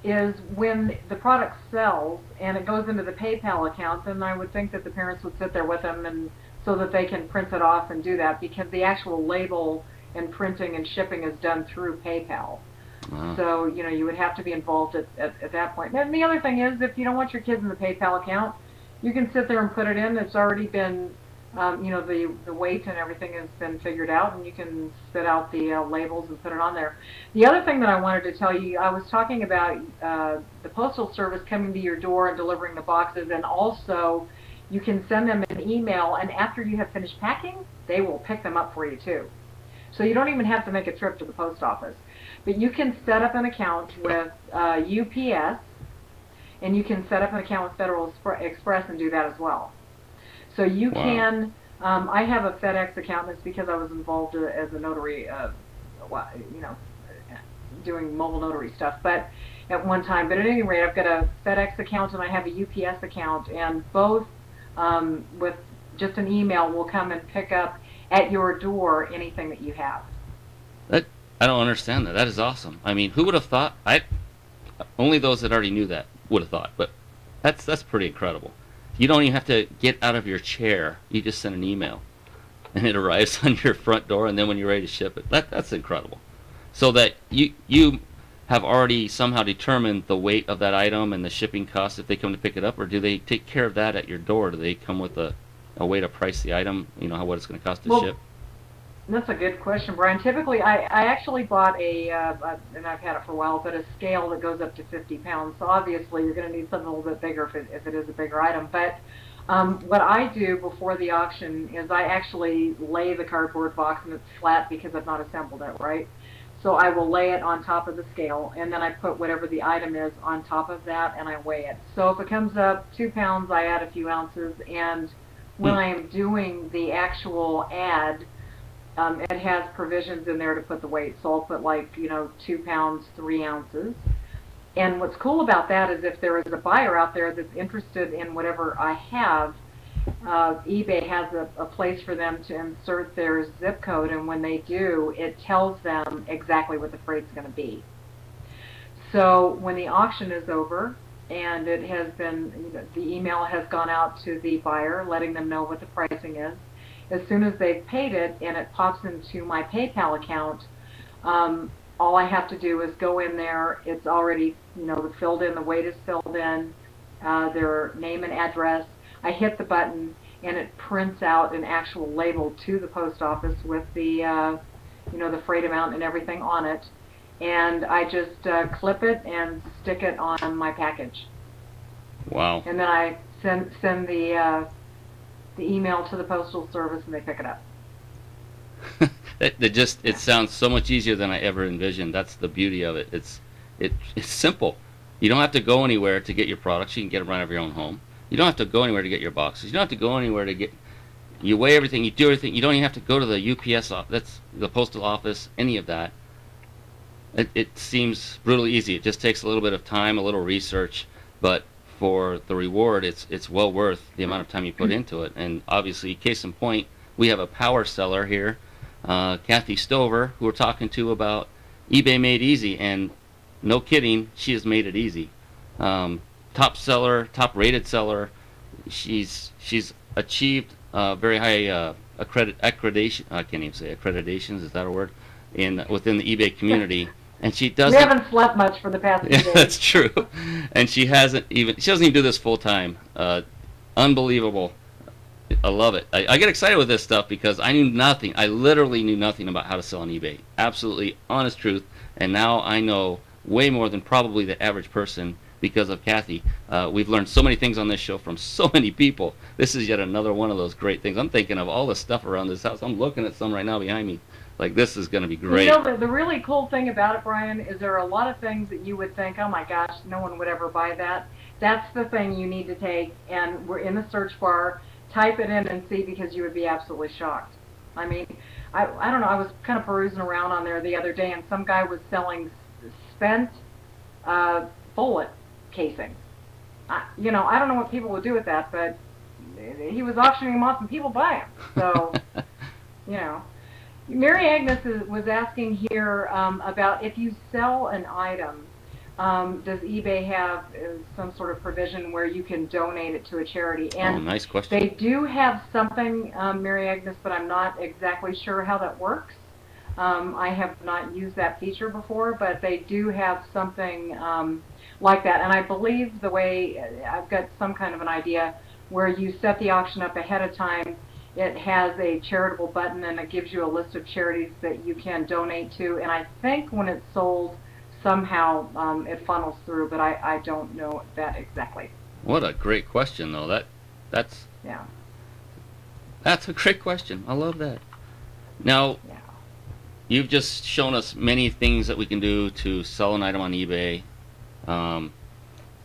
is when the product sells and it goes into the PayPal account, then I would think that the parents would sit there with them and so that they can print it off and do that, because the actual label and printing and shipping is done through PayPal. Wow. So, you would have to be involved at that point. And the other thing is, if you don't want your kids in the PayPal account, you can sit there and put it in. It's already been, the weight and everything has been figured out, and you can spit out the labels and put it on there. The other thing that I wanted to tell you, I was talking about the Postal Service coming to your door and delivering the boxes, and also you can send them an email, and after you have finished packing, they will pick them up for you too. So you don't even have to make a trip to the post office. But you can set up an account with UPS, and you can set up an account with Federal Express and do that as well. So you can, I have a FedEx account, and it's because I was involved as a notary, doing mobile notary stuff, but at one time. But at any rate, I've got a FedEx account and I have a UPS account, and both with just an email will come and pick up at your door anything that you have. I don't understand that. That is awesome. I mean, who would have thought? Only those that already knew that would have thought, but that's pretty incredible. You don't even have to get out of your chair. You just send an email, and it arrives on your front door, and then when you're ready to ship it, that's incredible. So that you have already somehow determined the weight of that item and the shipping cost if they come to pick it up, or do they take care of that at your door? Do they come with a way to price the item, what it's going to cost to ship? That's a good question, Brian. Typically, I actually bought and I've had it for a while, but a scale that goes up to 50 pounds. So obviously, you're going to need something a little bit bigger if it is a bigger item. But what I do before the auction is I actually lay the cardboard box, and it's flat because I've not assembled it, right? So I will lay it on top of the scale, and then I put whatever the item is on top of that, and I weigh it. So if it comes up 2 pounds, I add a few ounces, and when I am doing the actual ad, it has provisions in there to put the weight. So I'll put 2 pounds, 3 ounces. And what's cool about that is if there is a buyer out there that's interested in whatever I have, eBay has a place for them to insert their zip code, and when they do, it tells them exactly what the freight's going to be. So when the auction is over and it has been, the email has gone out to the buyer letting them know what the pricing is, as soon as they've paid it and it pops into my PayPal account, all I have to do is go in there. It's already, filled in. The weight is filled in, their name and address. I hit the button, and it prints out an actual label to the post office with the, the freight amount and everything on it. And I just clip it and stick it on my package. Wow. And then I send the email to the Postal Service, and they pick it up. It sounds so much easier than I ever envisioned. That's the beauty of it. It's simple. You don't have to go anywhere to get your products. You can get them right out of your own home. You don't have to go anywhere to get your boxes. You don't have to go anywhere to get. You weigh everything. You do everything. You don't even have to go to the UPS office. That's the postal office. Any of that. It seems brutally easy. It just takes a little bit of time, a little research, but for the reward, it's well worth the amount of time you put into it. And obviously, case in point, we have a power seller here, Kathy Stover, who we're talking to about eBay Made Easy, and no kidding, she has made it easy. Top seller, top rated seller. She's achieved very high accreditation. I can't even say accreditations. Is that a word? Within the eBay community. And she doesn't. We haven't slept much for the past few days. That's true. And she doesn't even do this full time. Unbelievable. I love it. I get excited with this stuff because I knew nothing. I literally knew nothing about how to sell on eBay. Absolutely honest truth. And now I know way more than probably the average person because of Kathy. We've learned so many things on this show from so many people. This is yet another one of those great things. I'm thinking of all the stuff around this house. I'm looking at some right now behind me. like this is going to be great. You know, the really cool thing about it, Brian, is there are a lot of things that you would think, oh my gosh, no one would ever buy that. That's the thing you need to take, and we're in the search bar, type it in and see, because you would be absolutely shocked. I mean, I don't know, I was kind of perusing around on there the other day, and some guy was selling spent bullet casings. You know, I don't know what people would do with that, but he was auctioning them off and people buy them. So, you know. Mary Agnes was asking here about if you sell an item, does eBay have some sort of provision where you can donate it to a charity? And nice question. They do have something, Mary Agnes, but I'm not exactly sure how that works. I have not used that feature before, but they do have something like that. And I believe the way, I've got some kind of an idea, where you set the auction up ahead of time. It has a charitable button, and it gives you a list of charities that you can donate to. And I think when it's sold, somehow it funnels through, but I don't know that exactly. What a great question, though. That's a great question. I love that. Now, you've just shown us many things that we can do to sell an item on eBay.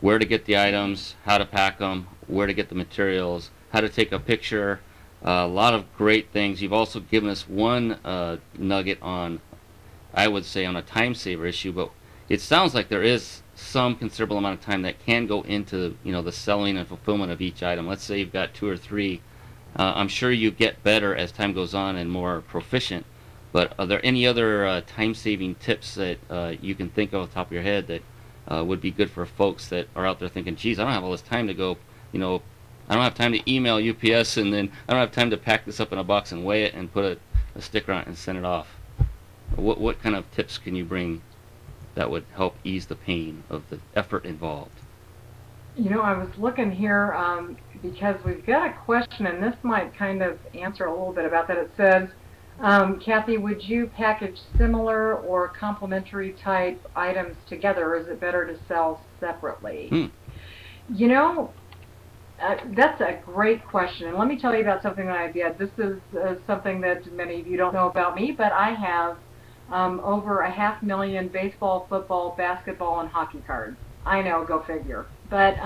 Where to get the items, how to pack them, where to get the materials, how to take a picture. A lot of great things. You've also given us one nugget on, I would say, on a time saver issue, but it sounds like there is some considerable amount of time that can go into, you know, the selling and fulfillment of each item. Let's say you've got 2 or 3. I'm sure you get better as time goes on and more proficient, but are there any other time-saving tips that you can think of off the top of your head that would be good for folks that are out there thinking, geez, I don't have all this time to go, you know, I don't have time to email UPS, and then I don't have time to pack this up in a box and weigh it and put a sticker on it and send it off. What kind of tips can you bring that would help ease the pain of the effort involved? You know, I was looking here because we've got a question, and this might kind of answer a little bit about that. It says, Kathy, would you package similar or complementary type items together, or is it better to sell separately? You know, that's a great question, and let me tell you about something that I did. This is something that many of you don't know about me, but I have over 500,000 baseball, football, basketball, and hockey cards. I know, go figure. But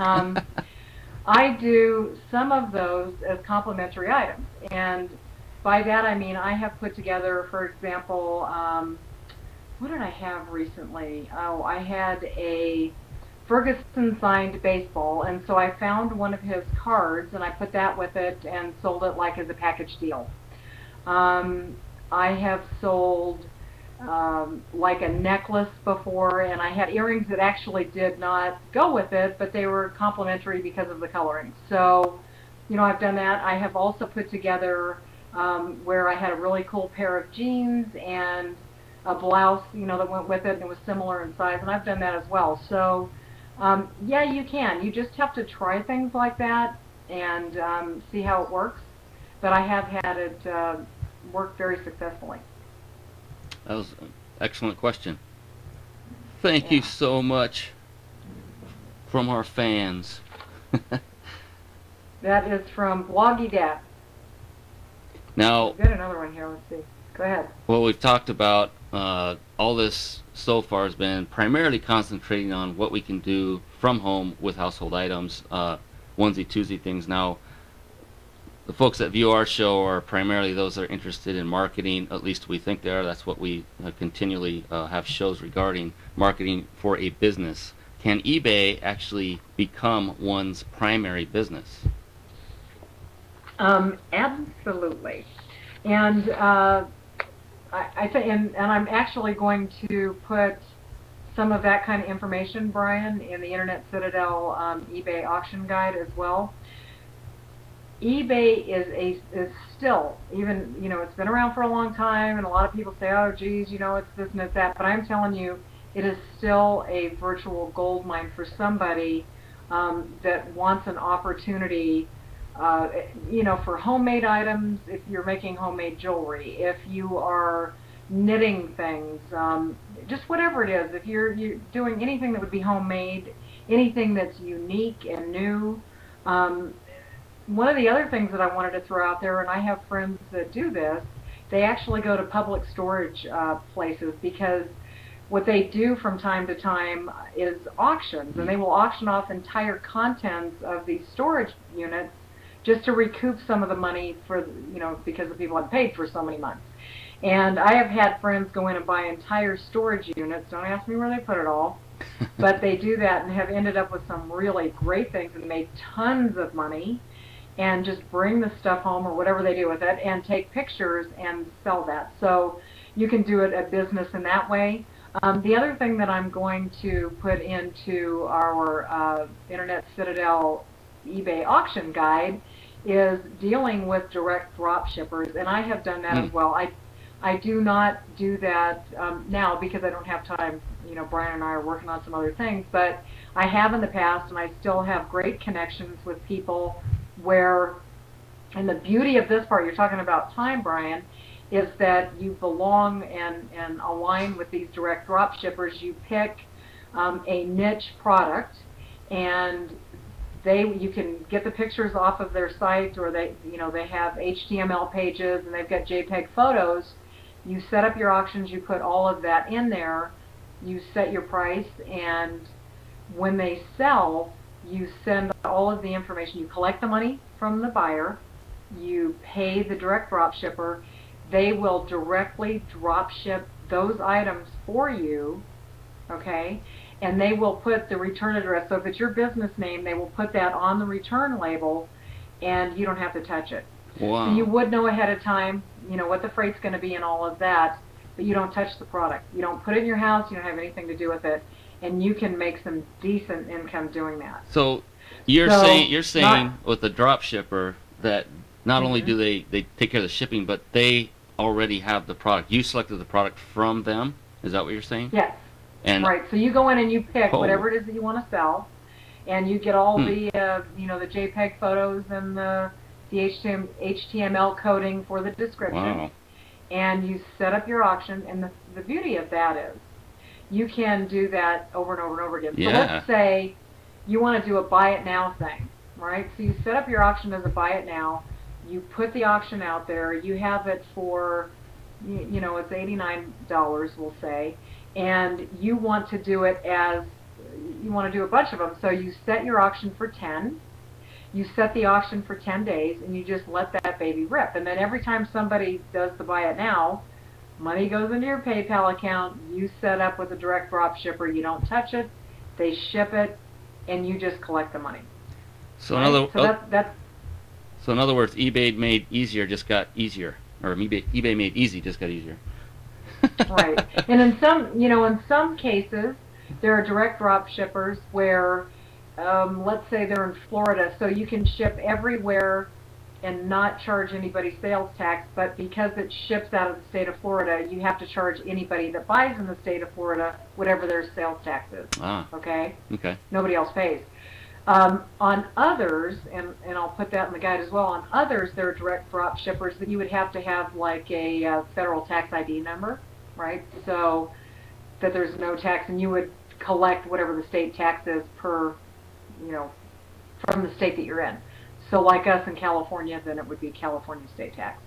I do some of those as complementary items, and by that I mean I have put together, for example, what did I have recently? Oh, I had a Ferguson signed baseball, and so I found one of his cards and I put that with it and sold it like as a package deal. I have sold like a necklace before, and I had earrings that actually did not go with it, but they were complimentary because of the coloring. So, you know, I've done that. I have also put together where I had a really cool pair of jeans and a blouse, you know, that went with it, and it was similar in size, and I've done that as well. So, yeah, you can. You just have to try things like that and see how it works. But I have had it work very successfully. That was an excellent question. Thank you so much from our fans. That is from Bloggy Dad. Now, I've got another one here. Let's see. Go ahead. Well, we've talked about all this so far has been primarily concentrating on what we can do from home with household items, onesie, twosie things. Now, the folks that view our show are primarily those that are interested in marketing. At least we think they are. That's what we continually have shows regarding marketing for a business. Can eBay actually become one's primary business? Absolutely. And I think, and I'm actually going to put some of that kind of information, Brian, in the Internet Citadel eBay auction guide as well. eBay is still, even, you know, it's been around for a long time, and a lot of people say, oh, geez, you know, it's this and it's that. But I'm telling you, it is still a virtual gold mine for somebody that wants an opportunity, you know, for homemade items, if you're making homemade jewelry, if you are knitting things, just whatever it is, if you're doing anything that would be homemade, anything that's unique and new. One of the other things that I wanted to throw out there, and I have friends that do this, they actually go to public storage places, because what they do from time to time is auctions, and they will auction off entire contents of these storage units just to recoup some of the money for, because the people had paid for so many months. And I have had friends go in and buy entire storage units. Don't ask me where they put it all, but they do that and have ended up with some really great things and made tons of money, and just bring the stuff home or whatever they do with it and take pictures and sell that. So you can do it a business in that way. The other thing that I'm going to put into our Internet Citadel eBay auction guide is dealing with direct drop shippers, and I have done that as well. I do not do that now because I don't have time. Brian and I are working on some other things, but I have in the past, and I still have great connections with people where, and the beauty of this part, you're talking about time, Brian, is that you belong and align with these direct drop shippers. You pick a niche product, and you can get the pictures off of their site, or they have HTML pages and they've got JPEG photos. You set up your auctions, you put all of that in there, you set your price, and when they sell, you send all of the information. You collect the money from the buyer, you pay the direct drop shipper, they will directly drop ship those items for you, okay? And they will put the return address. So if it's your business name, they will put that on the return label, and you don't have to touch it. Wow. So you would know ahead of time, what the freight's going to be and all of that, but you don't touch the product. You don't put it in your house, you don't have anything to do with it, and you can make some decent income doing that. So you're saying with the drop shipper that not only do they take care of the shipping, but they already have the product. You selected the product from them. Is that what you're saying? Yes. And right. So you go in and you pick whatever it is that you want to sell, and you get all the the JPEG photos and the HTML coding for the description. Wow. And you set up your auction, and the beauty of that is you can do that over and over and over again. Yeah. So let's say you want to do a buy it now thing, right? So you set up your auction as a buy it now. You put the auction out there. You have it for, it's $89, we'll say, and you want to do it you want to do a bunch of them. So you set your auction for 10. You set the auction for 10 days, and you just let that baby rip. And then every time somebody does the buy it now, money goes into your PayPal account. You set up with a direct drop shipper. You don't touch it. They ship it, and you just collect the money. So, right? So in other words, eBay made easier just got easier, or eBay made easy just got easier. Right. And in some cases, there are direct drop shippers where, let's say they're in Florida, so you can ship everywhere and not charge anybody sales tax, but because it ships out of the state of Florida, you have to charge anybody that buys in the state of Florida whatever their sales tax is. Okay? Okay. Nobody else pays. On others, and I'll put that in the guide as well, on others there are direct drop shippers that you would have to have like a federal tax ID number, right? So that there's no tax, and you would collect whatever the state tax is per, from the state that you're in. So like us in California, then it would be California state tax.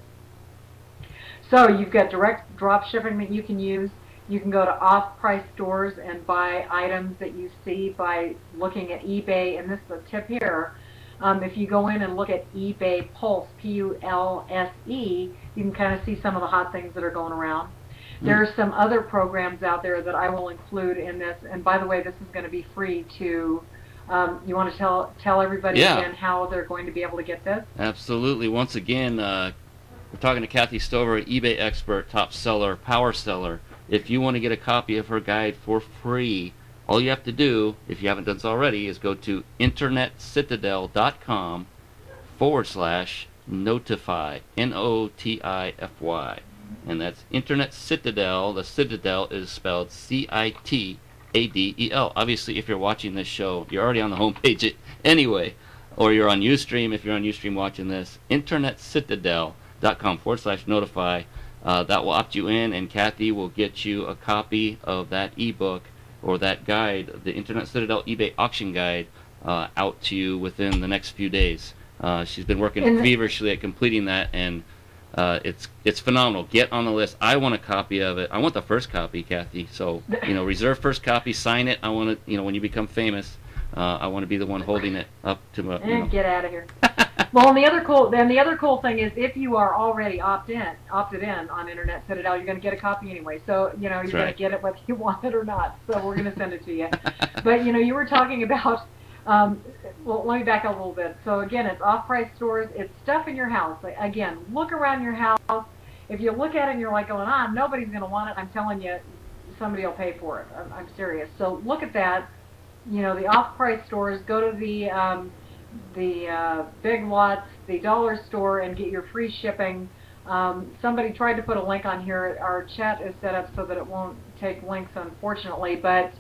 So you've got direct drop shipping that you can use. You can go to off-price stores and buy items that you see by looking at eBay. And this is a tip here. If you go in and look at eBay Pulse, P-U-L-S-E, you can kind of see some of the hot things that are going around. There are some other programs out there that I will include in this. And by the way, this is going to be free to, you want to tell everybody again how they're going to be able to get this? Absolutely. Once again, we're talking to Kathy Stover, eBay expert, top seller, power seller. If you want to get a copy of her guide for free, all you have to do, if you haven't done so already, is go to internetcitadel.com/notify, N-O-T-I-F-Y. And that's Internet Citadel. The Citadel is spelled C-I-T-A-D-E-L. Obviously, if you're watching this show, you're already on the homepage anyway, or you're on Ustream. If you're on Ustream watching this, internetcitadel.com/notify. That will opt you in, and Kathy will get you a copy of that ebook or that guide, the Internet Citadel eBay auction guide, out to you within the next few days. She's been working feverishly at completing that, and It's phenomenal. Get on the list. I want a copy of it. I want the first copy, Kathy. So reserve first copy, sign it. I want to, when you become famous, I want to be the one holding it up to my. Get out of here. Well, and the other cool thing is if you are already opted in on Internet Citadel, you're going to get a copy anyway. So you're going to get it whether you want it or not. So we're going to send it to you. But you were talking about. Well, let me back up a little bit. So again, it's off-price stores. It's stuff in your house. Again, look around your house. If you look at it and you're like going, nobody's going to want it, I'm telling you, somebody will pay for it. I'm serious. So look at that. The off-price stores. Go to the Big Lots, the dollar store, and get your free shipping. Somebody tried to put a link on here. Our chat is set up so that it won't take links, unfortunately, but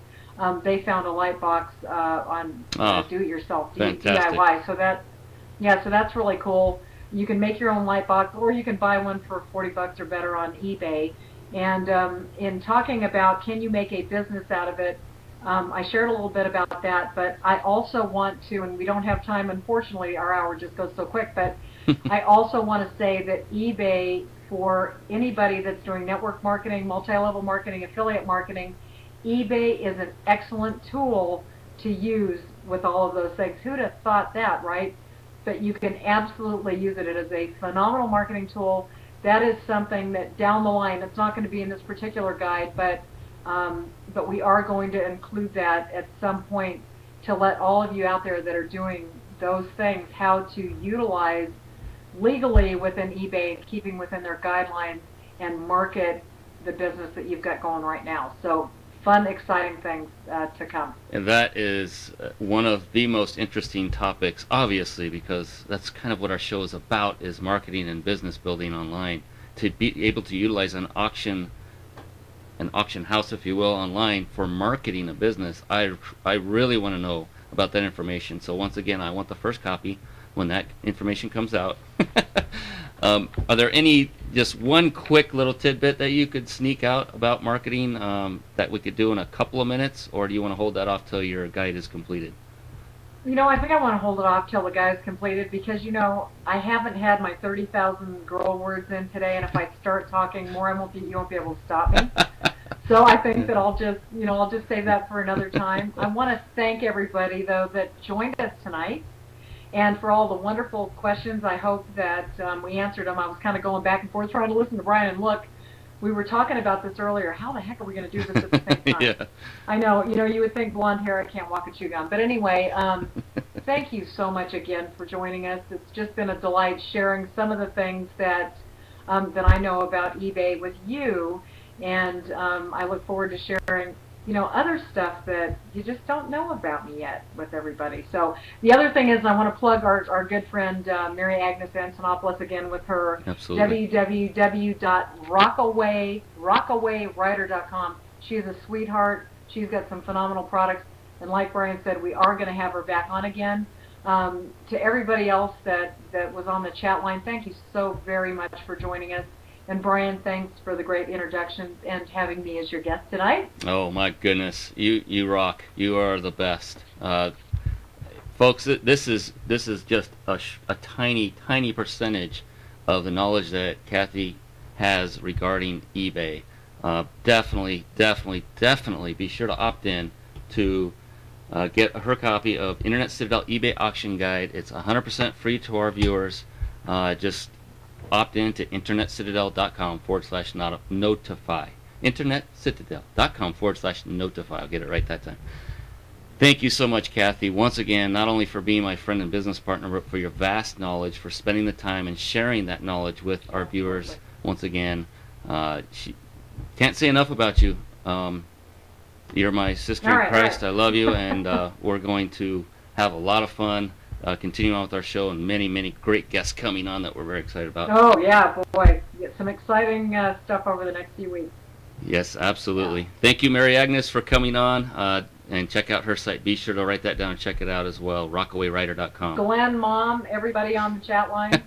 they found a light box on do-it-yourself, DIY. So that's really cool. You can make your own light box, or you can buy one for $40 or better on eBay. And in talking about can you make a business out of it, I shared a little bit about that, but I also want to, and we don't have time, unfortunately, our hour just goes so quick, but I also want to say that eBay, for anybody that's doing network marketing, multi-level marketing, affiliate marketing, eBay is an excellent tool to use with all of those things. Who'd have thought that, right? But you can absolutely use it. It is a phenomenal marketing tool. That is something that down the line, it's not going to be in this particular guide, but we are going to include that at some point to let all of you out there that are doing those things how to utilize legally within eBay, keeping within their guidelines, and market the business that you've got going right now. So fun, exciting things to come. And that is one of the most interesting topics, obviously, because that's kind of what our show is about, is marketing and business building online. To be able to utilize an auction house, if you will, online for marketing a business, I really want to know about that information. So once again, I want the first copy when that information comes out. Are there just one quick little tidbit that you could sneak out about marketing that we could do in a couple of minutes, or do you want to hold that off till your guide is completed? I think I want to hold it off till the guide is completed because, I haven't had my 30,000 girl words in today, and if I start talking more, you won't be able to stop me. So I think that I'll just save that for another time. I want to thank everybody, though, that joined us tonight, and for all the wonderful questions. I hope that we answered them. I was kind of going back and forth trying to listen to Brian, and look, we were talking about this earlier. How the heck are we going to do this at the same time? Yeah. I know, you would think blonde hair, I can't walk a chew gum. But anyway, thank you so much again for joining us. It's just been a delight sharing some of the things that I know about eBay with you, and I look forward to sharing other stuff that you just don't know about me yet with everybody. So the other thing is I want to plug our good friend Mary Agnes Antonopoulos again with her www.rockawayrider.com. She's a sweetheart. She's got some phenomenal products. And like Brian said, we are going to have her back on again. To everybody else that was on the chat line, thank you so very much for joining us. And Brian, thanks for the great introductions and having me as your guest tonight. Oh my goodness, you rock! You are the best, folks. This is just a tiny percentage of the knowledge that Kathy has regarding eBay. Definitely be sure to opt in to get her copy of Internet Citadel eBay Auction Guide. It's 100% free to our viewers. Just opt in to internetcitadel.com/notify. internetcitadel.com/notify. I'll get it right that time. Thank you so much, Kathy, once again, not only for being my friend and business partner, but for your vast knowledge, for spending the time and sharing that knowledge with our viewers. Once again, can't say enough about you. You're my sister in Christ. I love you, and we're going to have a lot of fun. Continue on with our show, and many great guests coming on that we're very excited about. Oh yeah, boy, get some exciting stuff over the next few weeks. Yes, absolutely. Yeah. Thank you, Mary Agnes, for coming on, and check out her site. Be sure to write that down and check it out as well. rockawayrider.com. Glenn, Mom, everybody on the chat line.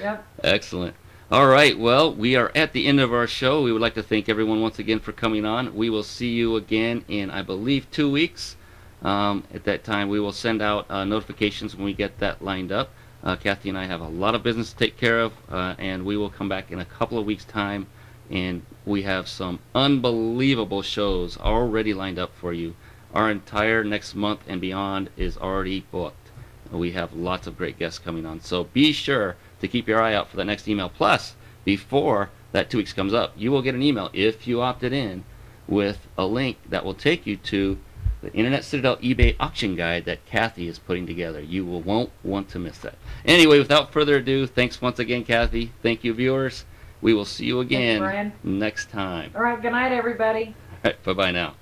Yep. Excellent. All right, well, we are at the end of our show. We would like to thank everyone once again for coming on. We will see you again in, I believe, 2 weeks. At that time, we will send out notifications when we get that lined up. Kathy and I have a lot of business to take care of, and we will come back in a couple of weeks' time, and we have some unbelievable shows already lined up for you. Our entire next month and beyond is already booked. We have lots of great guests coming on, so be sure to keep your eye out for the next email. Plus, before that 2 weeks comes up, you will get an email if you opted in with a link that will take you to the Internet Citadel eBay auction guide that Kathy is putting together. You won't want to miss that. Anyway, without further ado, thanks once again, Kathy. Thank you, viewers. We will see you again next time. All right, good night, everybody. All right, bye-bye now.